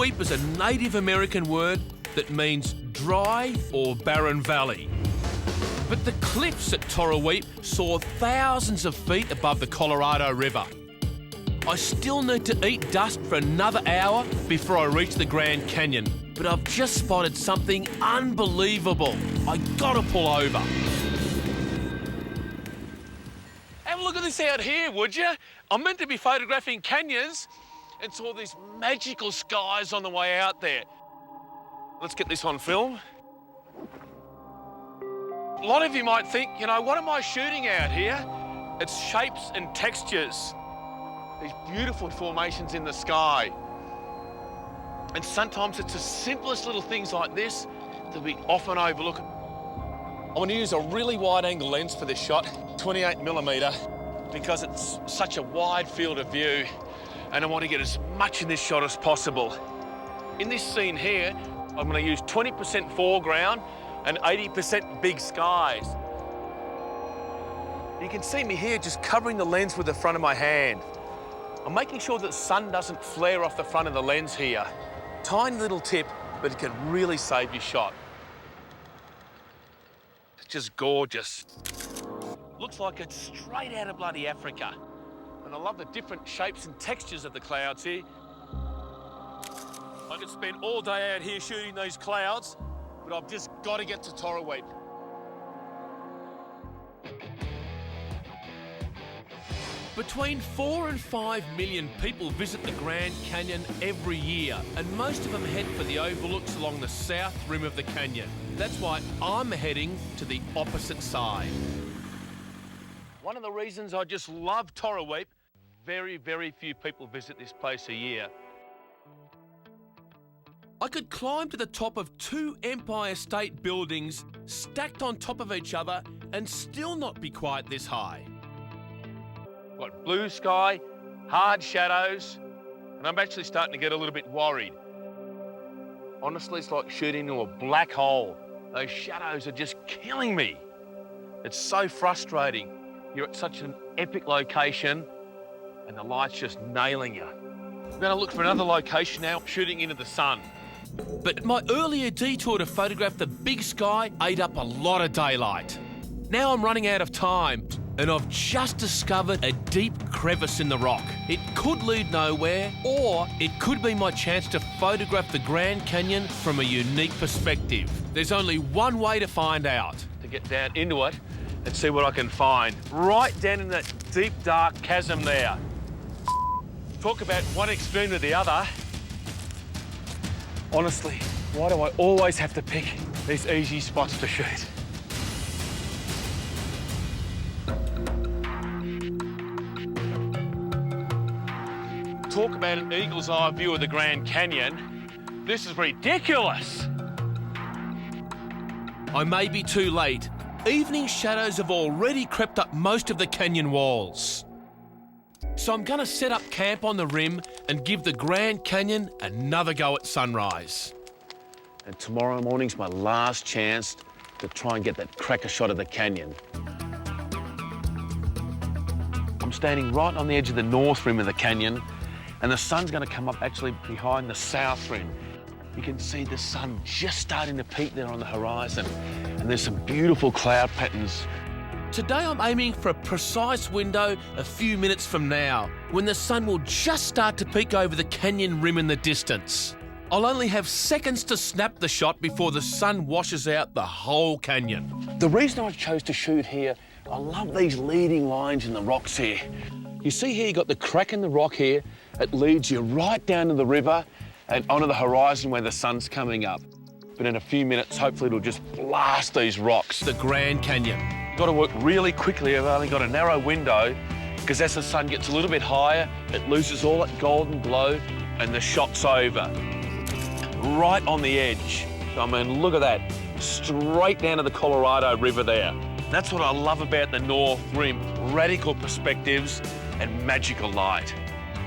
Weep is a Native American word that means dry or barren valley. But the cliffs at Torra Weep soar thousands of feet above the Colorado River. I still need to eat dust for another hour before I reach the Grand Canyon, but I've just spotted something unbelievable. I gotta pull over. Have a look at this out here, would you? I'm meant to be photographing canyons and saw these magical skies on the way out there. Let's get this on film. A lot of you might think, you know, what am I shooting out here? It's shapes and textures. These beautiful formations in the sky. And sometimes it's the simplest little things like this that we often overlook. I want to use a really wide-angle lens for this shot, 28mm, because it's such a wide field of view, and I want to get as much in this shot as possible. In this scene here, I'm going to use 20% foreground and 80% big skies. You can see me here just covering the lens with the front of my hand. I'm making sure that the sun doesn't flare off the front of the lens here. Tiny little tip, but it can really save your shot. It's just gorgeous. Looks like it's straight out of bloody Africa. And I love the different shapes and textures of the clouds here. I could spend all day out here shooting these clouds, but I've just got to get to Torra Weep. Between 4 and 5 million people visit the Grand Canyon every year, and most of them head for the overlooks along the south rim of the canyon. That's why I'm heading to the opposite side. One of the reasons I just love Torra Weep, very, very few people visit this place a year. I could climb to the top of 2 Empire State Buildings stacked on top of each other and still not be quite this high. Got blue sky, hard shadows, and I'm actually starting to get a little bit worried. Honestly, it's like shooting into a black hole. Those shadows are just killing me. It's so frustrating. You're at such an epic location and the light's just nailing you. I'm going to look for another location now, shooting into the sun. But my earlier detour to photograph the big sky ate up a lot of daylight. Now I'm running out of time, and I've just discovered a deep crevice in the rock. It could lead nowhere, or it could be my chance to photograph the Grand Canyon from a unique perspective. There's only one way to find out. To get down into it and see what I can find. Right down in that deep, dark chasm there. Talk about one extreme to the other. Honestly, why do I always have to pick these easy spots to shoot? Talk about an eagle's eye view of the Grand Canyon. This is ridiculous. I may be too late. Evening shadows have already crept up most of the canyon walls. So I'm going to set up camp on the rim and give the Grand Canyon another go at sunrise. And tomorrow morning's my last chance to try and get that cracker shot of the canyon. I'm standing right on the edge of the north rim of the canyon, and the sun's going to come up actually behind the south rim. You can see the sun just starting to peak there on the horizon, and there's some beautiful cloud patterns. Today I'm aiming for a precise window a few minutes from now, when the sun will just start to peek over the canyon rim in the distance. I'll only have seconds to snap the shot before the sun washes out the whole canyon. The reason I chose to shoot here, I love these leading lines in the rocks here. You see here, you got the crack in the rock here. It leads you right down to the river and onto the horizon where the sun's coming up. But in a few minutes, hopefully it'll just blast these rocks. The Grand Canyon. Got to work really quickly. I've only got a narrow window because as the sun gets a little bit higher, it loses all that golden glow and the shot's over. Right on the edge. I mean, look at that. Straight down to the Colorado River there. That's what I love about the North Rim. Radical perspectives and magical light.